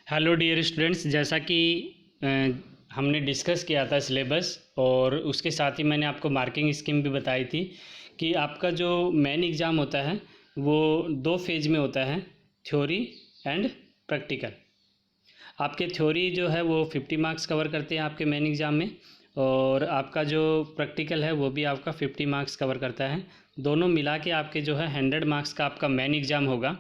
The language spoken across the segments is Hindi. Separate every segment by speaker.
Speaker 1: हेलो डियर स्टूडेंट्स, जैसा कि अ, हमने डिस्कस किया था सिलेबस और उसके साथ ही मैंने आपको मार्किंग स्कीम भी बताई थी कि आपका जो मेन एग्ज़ाम होता है वो दो फेज में होता है, थ्योरी एंड प्रैक्टिकल। आपके थ्योरी जो है वो 50 मार्क्स कवर करते हैं आपके मेन एग्ज़ाम में, और आपका जो प्रैक्टिकल है वो भी आपका 50 मार्क्स कवर करता है। दोनों मिला के आपके जो है 100 मार्क्स का आपका मेन एग्ज़ाम होगा।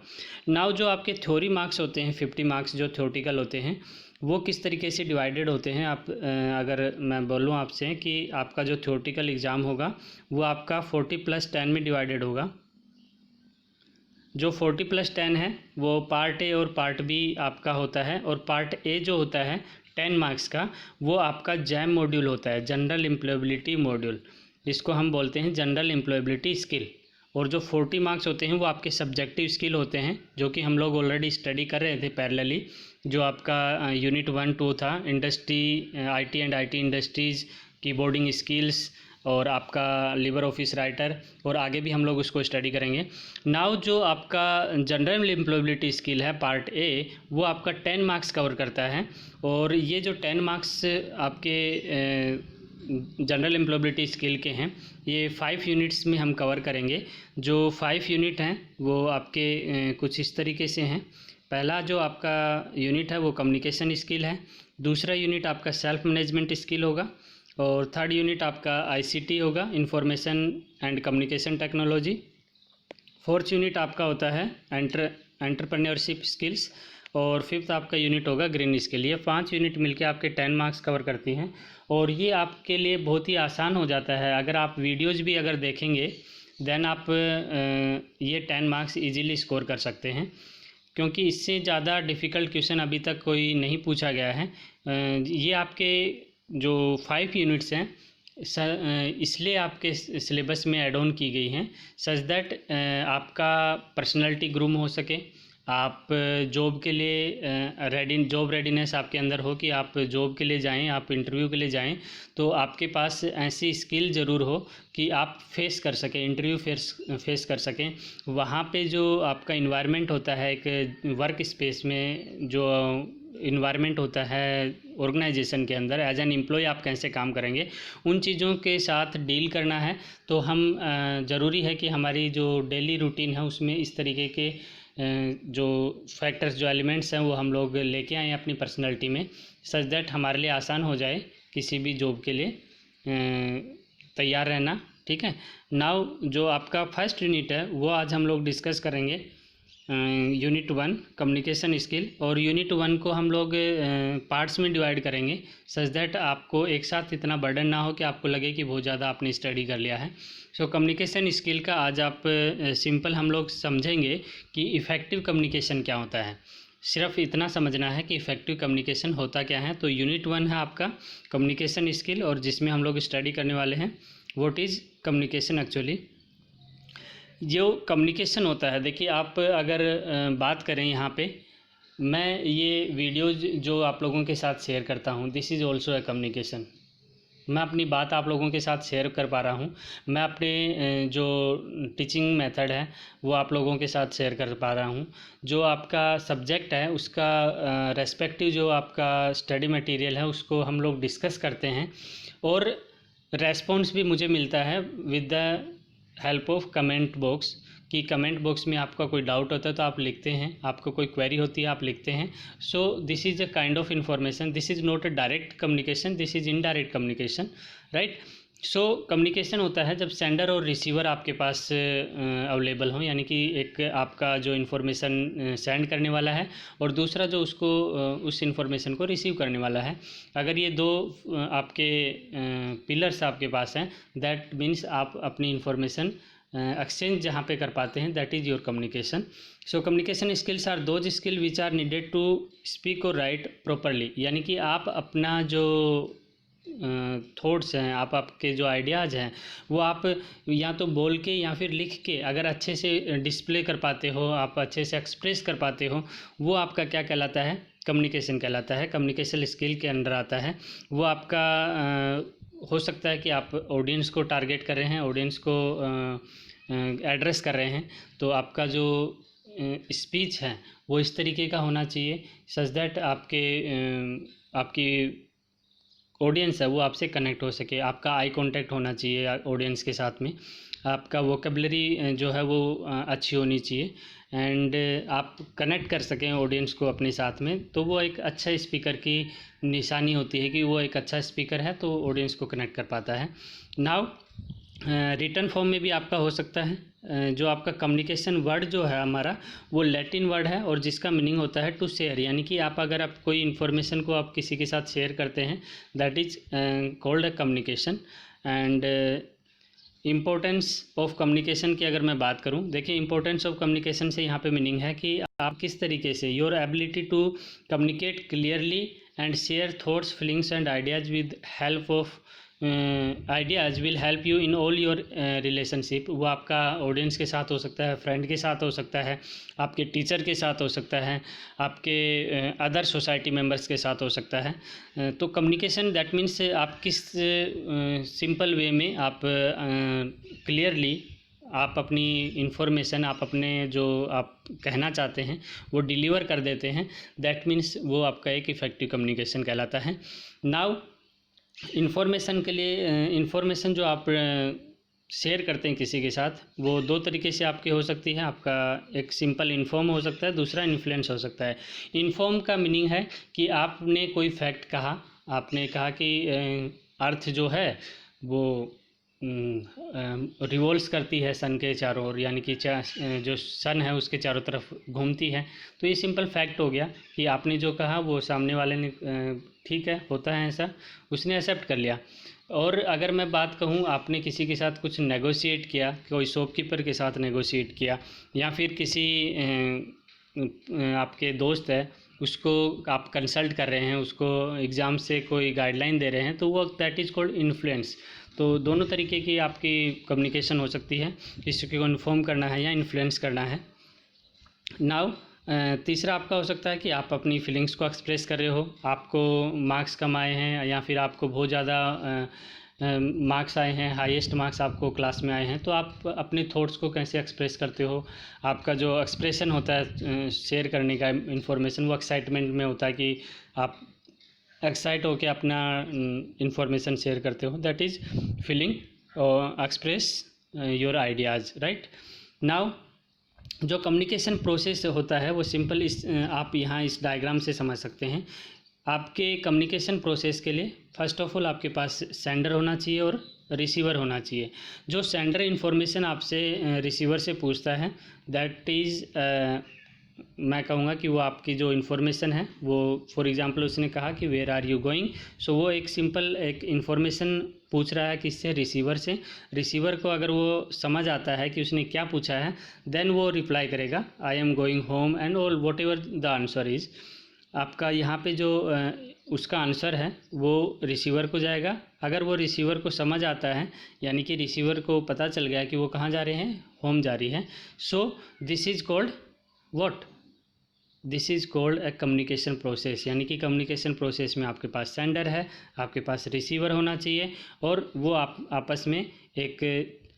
Speaker 1: नाउ जो आपके थ्योरी मार्क्स होते हैं 50 मार्क्स जो थ्योरेटिकल होते हैं वो किस तरीके से डिवाइडेड होते हैं। अगर मैं बोलूँ आपसे कि आपका जो थ्योरेटिकल एग्ज़ाम होगा वो आपका 40+10 में डिवाइडेड होगा। जो 40+10 है वो पार्ट ए और पार्ट बी आपका होता है, और पार्ट ए जो होता है 10 मार्क्स का वो आपका जैम मॉड्यूल होता है, जनरल एम्प्लॉयबिलिटी मॉड्यूल, जिसको हम बोलते हैं जनरल एम्प्लॉयबिलिटी स्किल। और जो 40 मार्क्स होते हैं वो आपके सब्जेक्टिव स्किल होते हैं, जो कि हम लोग ऑलरेडी स्टडी कर रहे थे पैरेलली। जो आपका यूनिट 1-2 था, industry IT and IT industries की बोर्डिंग स्किल्स, और आपका लिबर ऑफिस राइटर, और आगे भी हम लोग उसको स्टडी करेंगे। नाउ जो आपका जनरल एम्प्लॉयबिलिटी स्किल है पार्ट ए वो आपका 10 मार्क्स कवर करता है। और ये जो 10 मार्क्स आपके जनरल एम्प्लॉयबिलिटी स्किल के हैं ये 5 यूनिट्स में हम कवर करेंगे। जो 5 यूनिट हैं वो आपके कुछ इस तरीके से हैं। पहला जो आपका यूनिट है वो कम्युनिकेशन स्किल है, दूसरा यूनिट आपका सेल्फ मैनेजमेंट स्किल होगा, और थर्ड यूनिट आपका आईसीटी होगा, information and communication technology. Fourth unit आपका होता है एंटरप्रेन्योरशिप स्किल्स, और फिफ्थ आपका यूनिट होगा ग्रीन स्किल। ये 5 यूनिट मिलके आपके 10 मार्क्स कवर करती हैं, और ये आपके लिए बहुत ही आसान हो जाता है। अगर आप वीडियोज़ भी अगर देखेंगे देन आप ये 10 मार्क्स ईजीली स्कोर कर सकते हैं, क्योंकि इससे ज़्यादा डिफ़िकल्ट क्वेश्चन अभी तक कोई नहीं पूछा गया है। ये आपके जो 5 यूनिट्स हैं इसलिए आपके सिलेबस में ऐड ऑन की गई हैं, सच दैट आपका पर्सनालिटी ग्रूम हो सके, आप जॉब के लिए जॉब रेडीनेस आपके अंदर हो कि आप जॉब के लिए जाएं, आप इंटरव्यू के लिए जाएं तो आपके पास ऐसी स्किल ज़रूर हो कि आप फेस कर सकें, इंटरव्यू फेस कर सकें। वहाँ पे जो आपका इन्वायरमेंट होता है एक वर्क स्पेस में, जो इन्वायरमेंट होता है ऑर्गेनाइजेशन के अंदर, एज एन एम्प्लॉय आप कैसे काम करेंगे, उन चीज़ों के साथ डील करना है। तो हम ज़रूरी है कि हमारी जो डेली रूटीन है उसमें इस तरीके के जो फैक्टर्स, जो एलिमेंट्स हैं वो हम लोग लेके आएँ अपनी पर्सनैलिटी में, सच दैट हमारे लिए आसान हो जाए किसी भी जॉब के लिए तैयार रहना। ठीक है। नाउ जो आपका फर्स्ट यूनिट है वो आज हम लोग डिस्कस करेंगे, यूनिट 1 कम्युनिकेशन स्किल। और यूनिट 1 को हम लोग पार्ट्स में डिवाइड करेंगे, सच दैट आपको एक साथ इतना बर्डन ना हो कि आपको लगे कि बहुत ज़्यादा आपने स्टडी कर लिया है। सो कम्युनिकेशन स्किल का आज आप सिंपल हम लोग समझेंगे कि इफ़ेक्टिव कम्युनिकेशन क्या होता है। सिर्फ इतना समझना है कि इफ़ेक्टिव कम्युनिकेशन होता क्या है। तो यूनिट 1 है आपका कम्युनिकेशन स्किल, और जिसमें हम लोग स्टडी करने वाले हैं व्हाट इज़ कम्युनिकेशन एक्चुअली। जो कम्युनिकेशन होता है, देखिए आप अगर बात करें यहाँ पे, मैं ये वीडियोज़ जो आप लोगों के साथ शेयर करता हूँ this is also a communication. मैं अपनी बात आप लोगों के साथ शेयर कर पा रहा हूँ, मैं अपने जो टीचिंग मेथड है वो आप लोगों के साथ शेयर कर पा रहा हूँ। जो आपका सब्जेक्ट है उसका रेस्पेक्टिव जो आपका स्टडी मटेरियल है उसको हम लोग डिस्कस करते हैं, और रेस्पॉन्स भी मुझे मिलता है with the help of comment box. कि कमेंट बॉक्स में आपका कोई डाउट होता है तो आप लिखते हैं, आपको कोई क्वेरी होती है आप लिखते हैं। So this is a kind of information, this is not a direct communication, this is indirect communication, right. So communication होता है जब सेंडर और रिसीवर आपके पास अवेलेबल हो, यानी कि एक आपका जो इन्फॉर्मेशन सेंड करने वाला है और दूसरा जो उसको उस इन्फॉर्मेशन को रिसीव करने वाला है। अगर ये दो आपके पिलर्स आपके पास हैं, दैट मीन्स आप अपनी इन्फॉर्मेशन एक्सचेंज जहाँ पे कर पाते हैं, that is your communication. So communication skills are those skill which are needed to speak और राइट प्रॉपरली, यानी कि आप अपना जो थॉट्स हैं, आपके जो आइडियाज़ हैं वो आप या तो बोल के या फिर लिख के अगर अच्छे से डिस्प्ले कर पाते हो, आप अच्छे से एक्सप्रेस कर पाते हो, वो आपका क्या कहलाता है, कम्युनिकेशन कहलाता है, कम्युनिकेशन स्किल के अंडर आता है। वो आपका हो सकता है कि आप ऑडियंस को टारगेट कर रहे हैं, ऑडियंस को एड्रेस कर रहे हैं, तो आपका जो स्पीच है वो इस तरीके का होना चाहिए सच दैट आपकी ऑडियंस है वो आपसे कनेक्ट हो सके। आपका आई कांटेक्ट होना चाहिए ऑडियंस के साथ में, आपका वोकेबलरी जो है वो अच्छी होनी चाहिए, एंड आप कनेक्ट कर सकें ऑडियंस को अपने साथ में। तो वो एक अच्छा स्पीकर की निशानी होती है कि वो एक अच्छा स्पीकर है, तो ऑडियंस को कनेक्ट कर पाता है। नाउ रिटन फॉर्म में भी आपका हो सकता है। जो आपका कम्युनिकेशन वर्ड जो है हमारा वो लैटिन वर्ड है और जिसका मीनिंग होता है टू शेयर, यानी कि अगर आप कोई इन्फॉर्मेशन को आप किसी के साथ शेयर करते हैं, that is called a communication. And importance of communication की अगर मैं बात करूं, देखिए इम्पोर्टेंस ऑफ कम्युनिकेशन से यहाँ पे मीनिंग है कि आप किस तरीके से your ability to communicate clearly and share thoughts feelings and ideas with help of ideas will help you in all your relationship. वो आपका ऑडियंस के साथ हो सकता है, फ्रेंड के साथ हो सकता है, आपके टीचर के साथ हो सकता है, आपके अदर सोसाइटी मेम्बर्स के साथ हो सकता है। तो कम्युनिकेशन दैट मीन्स आप किस सिंपल वे में आप क्लियरली आप अपनी इन्फॉर्मेशन, आप अपने जो आप कहना चाहते हैं वो डिलीवर कर देते हैं, दैट मीन्स वो आपका एक इफ़ेक्टिव कम्युनिकेशन कहलाता है। नाउ इन्फॉर्मेशन के लिए इन्फॉर्मेशन जो आप शेयर करते हैं किसी के साथ, वो दो तरीके से आपकी हो सकती है। आपका एक सिंपल इन्फॉर्म हो सकता है, दूसरा इन्फ्लुएंस हो सकता है। इन्फॉर्म का मीनिंग है कि आपने कोई फैक्ट कहा, आपने कहा कि अर्थ जो है वो रिवॉल्व्स करती है सन के चारों ओर, यानी कि जो सन है उसके चारों तरफ घूमती है। तो ये सिंपल फैक्ट हो गया कि आपने जो कहा वो सामने वाले ने ठीक है, होता है ऐसा, उसने एक्सेप्ट कर लिया। और अगर मैं बात कहूँ, आपने किसी के साथ कुछ नेगोशिएट किया, कोई शॉपकीपर के साथ नेगोशिएट किया, या फिर किसी आपके दोस्त है उसको आप कंसल्ट कर रहे हैं, उसको एग्ज़ाम से कोई गाइडलाइन दे रहे हैं, तो वो दैट इज़ कॉल्ड इन्फ्लुएंस। तो दोनों तरीके की आपकी कम्युनिकेशन हो सकती है, किसी को इन्फॉर्म करना है या इन्फ्लुएंस करना है। नाउ तीसरा आपका हो सकता है कि आप अपनी फीलिंग्स को एक्सप्रेस कर रहे हो, आपको मार्क्स कम आए हैं या फिर आपको बहुत ज़्यादा मार्क्स आए हैं, हाईएस्ट मार्क्स आपको क्लास में आए हैं, तो आप अपने थॉट्स को कैसे एक्सप्रेस करते हो। आपका जो एक्सप्रेशन होता है शेयर करने का इन्फॉर्मेशन, वो एक्साइटमेंट में होता है कि आप एक्साइट होकर अपना इन्फॉर्मेशन शेयर करते हो, दैट इज़ फीलिंग और express your ideas, right. Now जो कम्युनिकेशन प्रोसेस होता है वो सिंपल आप यहाँ इस डायग्राम से समझ सकते हैं। आपके कम्युनिकेशन प्रोसेस के लिए फर्स्ट ऑफ ऑल आपके पास सेंडर होना चाहिए और रिसीवर होना चाहिए। जो सेंडर इन्फॉर्मेशन आपसे रिसीवर से पूछता है, दैट इज़ मैं कहूँगा कि वो आपकी जो इन्फॉर्मेशन है वो, फॉर एग्जांपल उसने कहा कि वेयर आर यू गोइंग, सो वो एक सिंपल एक इन्फॉर्मेशन पूछ रहा है किससे, रिसीवर से। रिसीवर को अगर वो समझ आता है कि उसने क्या पूछा है, देन वो रिप्लाई करेगा I am going home and all what ever the answer is. आपका यहाँ पे जो उसका आंसर है वो रिसीवर को जाएगा। अगर वो रिसीवर को समझ आता है, यानी कि रिसीवर को पता चल गया कि वो कहाँ जा रहे हैं, होम जा रही है, so this is called what, this is called a communication process. यानी कि कम्युनिकेशन प्रोसेस में आपके पास सेंडर है, आपके पास रिसीवर होना चाहिए, और वो आप आपस में एक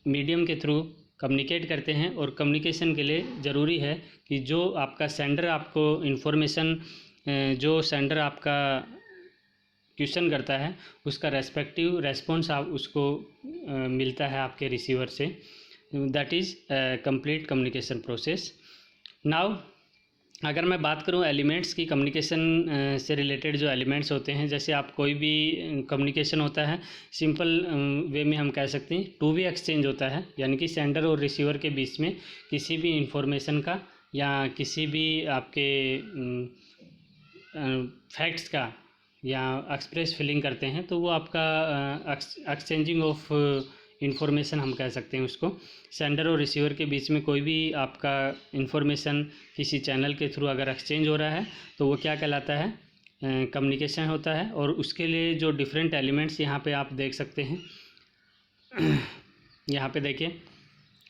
Speaker 1: मीडियम के थ्रू कम्युनिकेट करते हैं। और कम्युनिकेशन के लिए ज़रूरी है कि जो आपका सेंडर आपको इन्फॉर्मेशन, जो सेंडर आपका क्वेश्चन करता है, उसका रेस्पेक्टिव रेस्पॉन्स आप उसको मिलता है आपके रिसीवर से, that is complete communication process. Now अगर मैं बात करूं एलिमेंट्स की, कम्युनिकेशन से रिलेटेड जो एलिमेंट्स होते हैं, जैसे आप कोई भी कम्युनिकेशन होता है, सिंपल वे में हम कह सकते हैं टू वे एक्सचेंज होता है, यानी कि सेंडर और रिसीवर के बीच में किसी भी इंफॉर्मेशन का या किसी भी आपके फैक्ट्स का या एक्सप्रेस फीलिंग करते हैं, तो वो आपका एक्सचेंजिंग ऑफ इन्फॉर्मेशन हम कह सकते हैं उसको। सेंडर और रिसीवर के बीच में कोई भी आपका इन्फॉर्मेशन किसी चैनल के थ्रू अगर एक्सचेंज हो रहा है, तो वो क्या कहलाता है, कम्युनिकेशन होता है। और उसके लिए जो डिफरेंट एलिमेंट्स यहाँ पे आप देख सकते हैं, यहाँ पे देखिए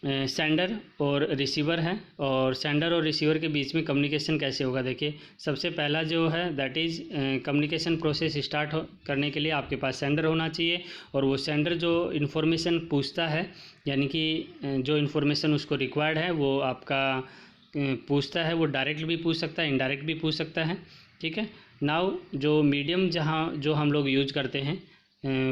Speaker 1: सेंडर और रिसीवर है, और सेंडर और रिसीवर के बीच में कम्युनिकेशन कैसे होगा। देखिए सबसे पहला जो है that is communication process start करने के लिए आपके पास सेंडर होना चाहिए, और वो सेंडर जो इन्फॉर्मेशन पूछता है, यानी कि जो इन्फॉर्मेशन उसको रिक्वायर्ड है, वो आपका पूछता है वो डायरेक्ट भी पूछ सकता है, इनडायरेक्ट भी पूछ सकता है, ठीक है। नाउ जो मीडियम जहाँ जो हम लोग यूज करते हैं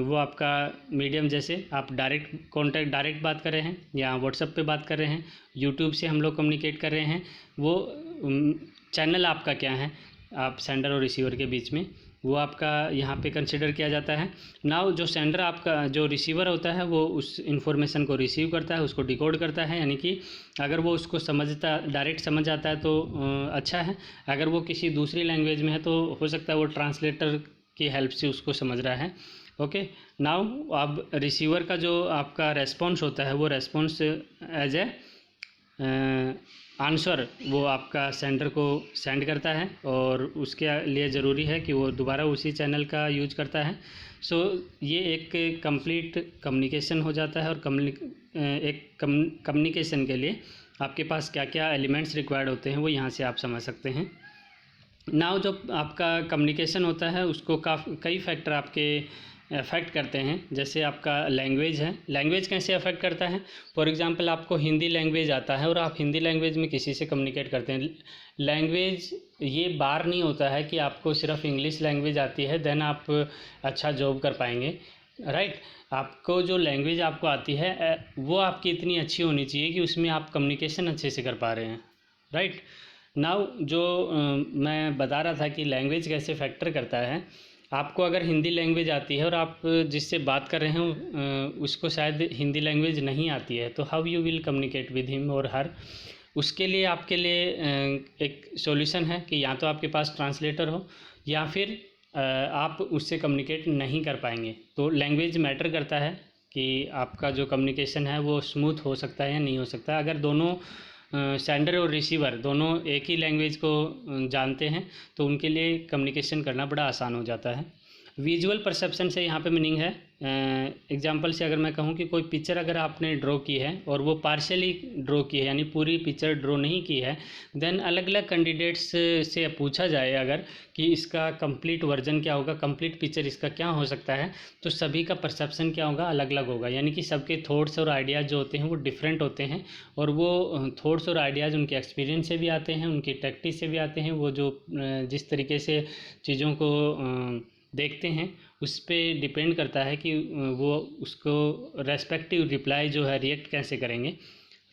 Speaker 1: वो आपका मीडियम, जैसे आप डायरेक्ट बात कर रहे हैं या व्हाट्सएप पे बात कर रहे हैं, यूट्यूब से हम लोग कम्युनिकेट कर रहे हैं, वो चैनल आपका क्या है आप सेंडर और रिसीवर के बीच में, वो आपका यहाँ पे कंसिडर किया जाता है। नाउ जो सेंडर आपका जो रिसीवर होता है वो उस इन्फॉर्मेशन को रिसीव करता है, उसको डिकोड करता है, यानी कि अगर वो उसको डायरेक्ट समझ आता है तो अच्छा है, अगर वो किसी दूसरी लैंग्वेज में है तो हो सकता है वो ट्रांसलेटर की हेल्प से उसको समझ रहा है। ओके, नाउ अब रिसीवर का जो आपका रेस्पॉन्स होता है वो रेस्पॉन्स एज ए आंसर वो आपका सेंडर को सेंड करता है, और उसके लिए ज़रूरी है कि वो दोबारा उसी चैनल का यूज करता है। सो ये एक कंप्लीट कम्युनिकेशन हो जाता है, और कम्युनिकेशन के लिए आपके पास क्या क्या एलिमेंट्स रिक्वायर्ड होते हैं वो यहाँ से आप समझ सकते हैं। नाउ जो आपका कम्युनिकेशन होता है उसको कई फैक्टर आपके अफेक्ट करते हैं। जैसे आपका लैंग्वेज है, लैंग्वेज कैसे अफेक्ट करता है। फॉर एग्जांपल आपको हिंदी लैंग्वेज आता है और आप हिंदी लैंग्वेज में किसी से कम्युनिकेट करते हैं। लैंग्वेज ये बार नहीं होता है कि आपको सिर्फ इंग्लिश लैंग्वेज आती है देन आप अच्छा जॉब कर पाएंगे, राइट। आपको जो लैंग्वेज आपको आती है वो आपकी इतनी अच्छी होनी चाहिए कि उसमें आप कम्युनिकेशन अच्छे से कर पा रहे हैं, राइट। नाउ जो मैं बता रहा था कि लैंग्वेज कैसे फैक्टर करता है, आपको अगर हिंदी लैंग्वेज आती है और आप जिससे बात कर रहे हो उसको शायद हिंदी लैंग्वेज नहीं आती है, तो how you will communicate with him और हर। उसके लिए आपके लिए एक सॉल्यूशन है कि या तो आपके पास ट्रांसलेटर हो या फिर आप उससे कम्युनिकेट नहीं कर पाएंगे। तो लैंग्वेज मैटर करता है कि आपका जो कम्युनिकेशन है वो स्मूथ हो सकता है या नहीं हो सकता। अगर दोनों सेंडर और रिसीवर दोनों एक ही लैंग्वेज को जानते हैं तो उनके लिए कम्युनिकेशन करना बड़ा आसान हो जाता है। विजुअल परसेप्शन से यहाँ पे मीनिंग है, एग्जांपल से अगर मैं कहूँ कि कोई पिक्चर अगर आपने ड्रॉ की है और वो पार्शियली ड्रॉ की है यानी पूरी पिक्चर ड्रॉ नहीं की है, देन अलग अलग कैंडिडेट्स से पूछा जाए अगर कि इसका कंप्लीट वर्जन क्या होगा, कंप्लीट पिक्चर इसका क्या हो सकता है, तो सभी का परसेप्शन क्या होगा, अलग अलग होगा। यानी कि सबके थॉट्स और आइडियाज़ जो होते हैं वो डिफरेंट होते हैं, और वो थॉट्स और आइडियाज़ उनके एक्सपीरियंस से भी आते हैं, उनकी प्रैक्टिस से भी आते हैं। वो जो जिस तरीके से चीज़ों को देखते हैं उस पर डिपेंड करता है कि वो उसको रेस्पेक्टिव रिप्लाई जो है रिएक्ट कैसे करेंगे,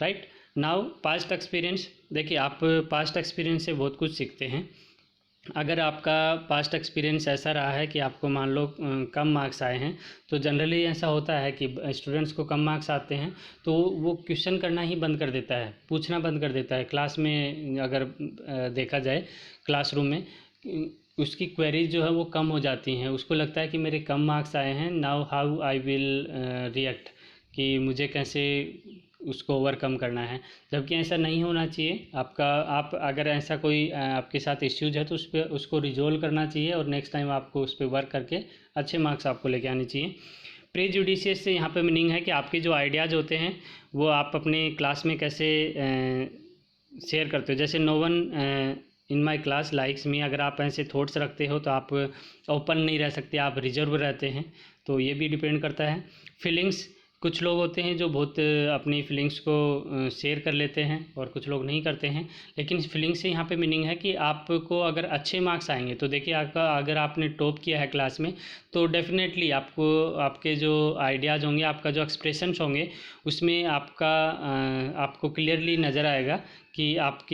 Speaker 1: राइट। नाउ पास्ट एक्सपीरियंस, देखिए आप पास्ट एक्सपीरियंस से बहुत कुछ सीखते हैं। अगर आपका पास्ट एक्सपीरियंस ऐसा रहा है कि आपको मान लो कम मार्क्स आए हैं, तो जनरली ऐसा होता है कि स्टूडेंट्स को कम मार्क्स आते हैं तो वो क्वेश्चन करना ही बंद कर देता है, पूछना बंद कर देता है। क्लास में अगर देखा जाए क्लासरूम में उसकी क्वेरीज जो है वो कम हो जाती हैं। उसको लगता है कि मेरे कम मार्क्स आए हैं, now how I will react, कि मुझे कैसे उसको ओवरकम करना है। जबकि ऐसा नहीं होना चाहिए। आप अगर ऐसा कोई आपके साथ इश्यूज है तो उस पर उसको रिजोल्व करना चाहिए, और नेक्स्ट टाइम आपको उस पर वर्क करके अच्छे मार्क्स आपको लेके आने चाहिए। प्रेजुडिशियस से यहाँ पे मीनिंग है कि आपके जो आइडियाज़ होते हैं वो आप अपने क्लास में कैसे शेयर करते हो। जैसे no one in my class likes me, अगर आप ऐसे थॉट्स रखते हो तो आप ओपन नहीं रह सकते, आप रिजर्व रहते हैं, तो ये भी डिपेंड करता है। फीलिंग्स, कुछ लोग होते हैं जो बहुत अपनी फीलिंग्स को शेयर कर लेते हैं और कुछ लोग नहीं करते हैं। लेकिन फीलिंग्स से यहाँ पे मीनिंग है कि आपको अगर अच्छे मार्क्स आएंगे तो देखिए आपका अगर आपने टॉप किया है क्लास में तो डेफिनेटली आपको आपके जो आइडियाज़ होंगे, आपका जो एक्सप्रेशंस होंगे उसमें आपको क्लियरली नज़र आएगा कि आप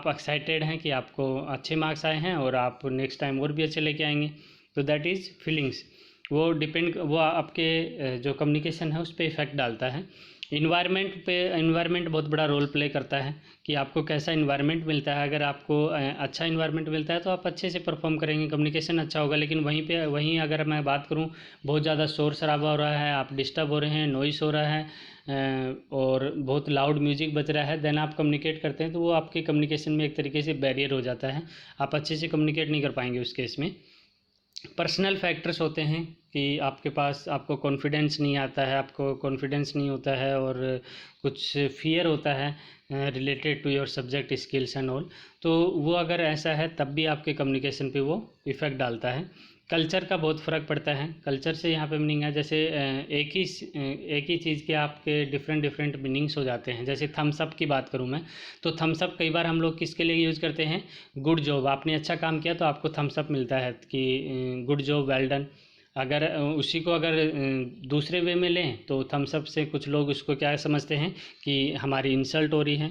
Speaker 1: एक्साइटेड हैं कि आपको अच्छे मार्क्स आए हैं और आप नेक्स्ट टाइम और भी अच्छे लेके आएंगे। तो दैट इज़ फीलिंग्स। वो आपके जो कम्युनिकेशन है उस पर इफ़ेक्ट डालता है। इन्वायरमेंट बहुत बड़ा रोल प्ले करता है कि आपको कैसा इन्वायरमेंट मिलता है। अगर आपको अच्छा इन्वायरमेंट मिलता है तो आप अच्छे से परफॉर्म करेंगे, कम्युनिकेशन अच्छा होगा। लेकिन वहीं अगर मैं बात करूं बहुत ज़्यादा शोर शराबा हो रहा है, आप डिस्टर्ब हो रहे हैं, नॉइस हो रहा है और बहुत लाउड म्यूजिक बज रहा है, देन आप कम्युनिकेट करते हैं तो वो आपके कम्युनिकेशन में एक तरीके से बैरियर हो जाता है, आप अच्छे से कम्युनिकेट नहीं कर पाएंगे उस केस में। पर्सनल फैक्टर्स होते हैं कि आपको कॉन्फिडेंस नहीं आता है, आपको कॉन्फिडेंस नहीं होता है और कुछ फियर होता है related to your subject skills and all, तो वो अगर ऐसा है तब भी आपके कम्युनिकेशन पे वो इफ़ेक्ट डालता है। कल्चर का बहुत फ़र्क पड़ता है। कल्चर से यहाँ पे मीनिंग है, जैसे एक ही चीज़ के आपके डिफरेंट डिफरेंट मीनिंग्स हो जाते हैं। जैसे थम्स अप की बात करूँ मैं, तो थम्स अप कई बार हम लोग किसके लिए यूज़ करते हैं? गुड जॉब, आपने अच्छा काम किया तो आपको थम्स अप मिलता है कि गुड जॉब, वेल डन। अगर उसी को अगर दूसरे वे में लें तो थम्स अप से कुछ लोग उसको क्या समझते हैं कि हमारी इंसल्ट हो रही है,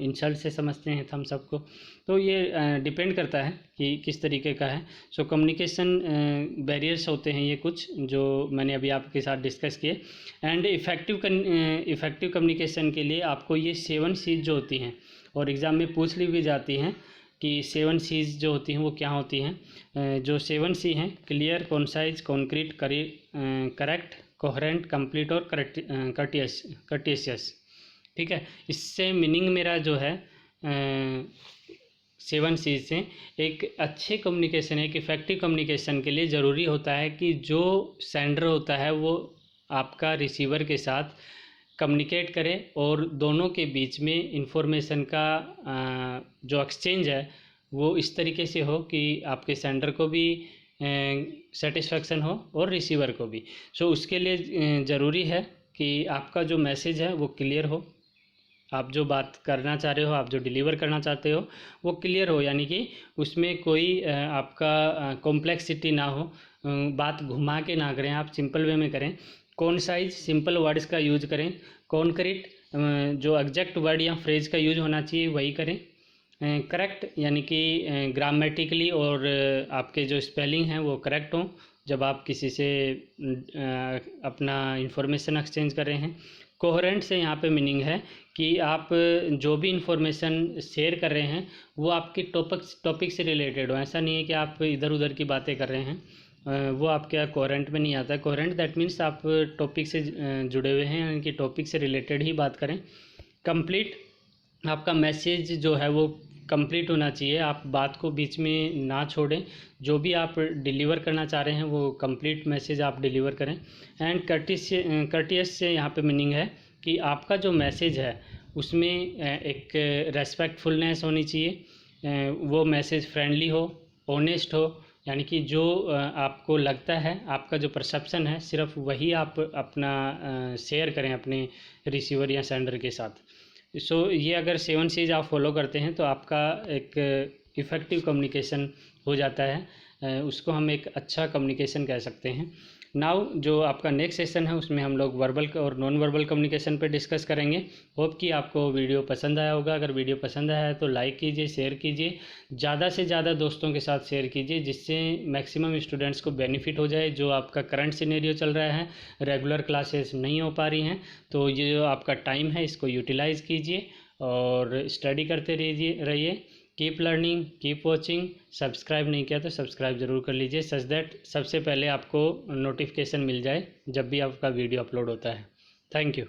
Speaker 1: इंसल्ट से समझते हैं थम्स अप को। तो ये डिपेंड करता है कि किस तरीके का है। सो कम्युनिकेशन बैरियर्स होते हैं ये कुछ जो मैंने अभी आपके साथ डिस्कस किए। एंड इफ़ेक्टिव कम्युनिकेशन के लिए आपको ये 7 C's जो होती हैं और एग्ज़ाम में पूछ ली भी जाती हैं कि 7 C's जो होती हैं वो क्या होती हैं। जो 7 C हैं, clear, concise, concrete, correct, coherent, complete और कर्टियस। ठीक है, इससे मीनिंग मेरा जो है 7 C's से एक अच्छे कम्युनिकेशन, एक इफ़ेक्टिव कम्युनिकेशन के लिए ज़रूरी होता है कि जो सेंडर होता है वो आपका रिसीवर के साथ कम्युनिकेट करे और दोनों के बीच में इंफॉर्मेशन का जो एक्सचेंज है वो इस तरीके से हो कि आपके सेंडर को भी सेटिस्फेक्शन हो और रिसीवर को भी। सो उसके लिए ज़रूरी है कि आपका जो मैसेज है वो क्लियर हो, आप जो बात करना चाह रहे हो, आप जो डिलीवर करना चाहते हो वो क्लियर हो, यानी कि उसमें कोई आपका कॉम्प्लेक्सिटी ना हो, बात घुमा के ना करें, आप सिंपल वे में करें। कॉन्साइज, सिंपल वर्ड्स का यूज करें। कॉन्क्रीट, जो एग्जैक्ट वर्ड या फ्रेज का यूज होना चाहिए वही करें। करेक्ट, यानी कि ग्रामेटिकली और आपके जो स्पेलिंग हैं वो करेक्ट हों जब आप किसी से अपना इंफॉर्मेशन एक्सचेंज कर रहे हैं। कोहेरेंट से यहाँ पे मीनिंग है कि आप जो भी इंफॉर्मेशन शेयर कर रहे हैं वो आपके टॉपिक से रिलेटेड हो। ऐसा नहीं है कि आप इधर उधर की बातें कर रहे हैं, वो आपके कोहेरेंट में नहीं आता है। कोहेरेंट दैट मीन्स आप टॉपिक से जुड़े हुए हैं, यानी कि टॉपिक से रिलेटेड ही बात करें। कंप्लीट, आपका मैसेज जो है वो कंप्लीट होना चाहिए, आप बात को बीच में ना छोड़ें, जो भी आप डिलीवर करना चाह रहे हैं वो कंप्लीट मैसेज आप डिलीवर करें। एंड कर्टियस से यहाँ पे मीनिंग है कि आपका जो मैसेज है उसमें एक रेस्पेक्टफुलनेस होनी चाहिए, वो मैसेज फ्रेंडली हो, ऑनेस्ट हो, यानी कि जो आपको लगता है, आपका जो परसेप्शन है सिर्फ वही आप अपना शेयर करें अपने रिसीवर या सेंडर के साथ। सो ये अगर 7 C's आप फॉलो करते हैं तो आपका एक इफ़ेक्टिव कम्युनिकेशन हो जाता है, उसको हम एक अच्छा कम्युनिकेशन कह सकते हैं। नाउ जो आपका नेक्स्ट सेशन है उसमें हम लोग वर्बल और नॉन वर्बल कम्युनिकेशन पे डिस्कस करेंगे। होप कि आपको वीडियो पसंद आया होगा। अगर वीडियो पसंद आया है तो लाइक कीजिए, शेयर कीजिए, ज़्यादा से ज़्यादा दोस्तों के साथ शेयर कीजिए जिससे मैक्सिमम स्टूडेंट्स को बेनिफिट हो जाए। जो आपका करंट सिनेरियो चल रहा है, रेगुलर क्लासेस नहीं हो पा रही हैं, तो ये जो आपका टाइम है इसको यूटिलाइज़ कीजिए और स्टडी करते रहिए। Keep learning, keep watching. Subscribe नहीं किया तो सब्सक्राइब ज़रूर कर लीजिए, सच दैट सबसे पहले आपको नोटिफिकेशन मिल जाए जब भी आपका वीडियो अपलोड होता है। Thank you.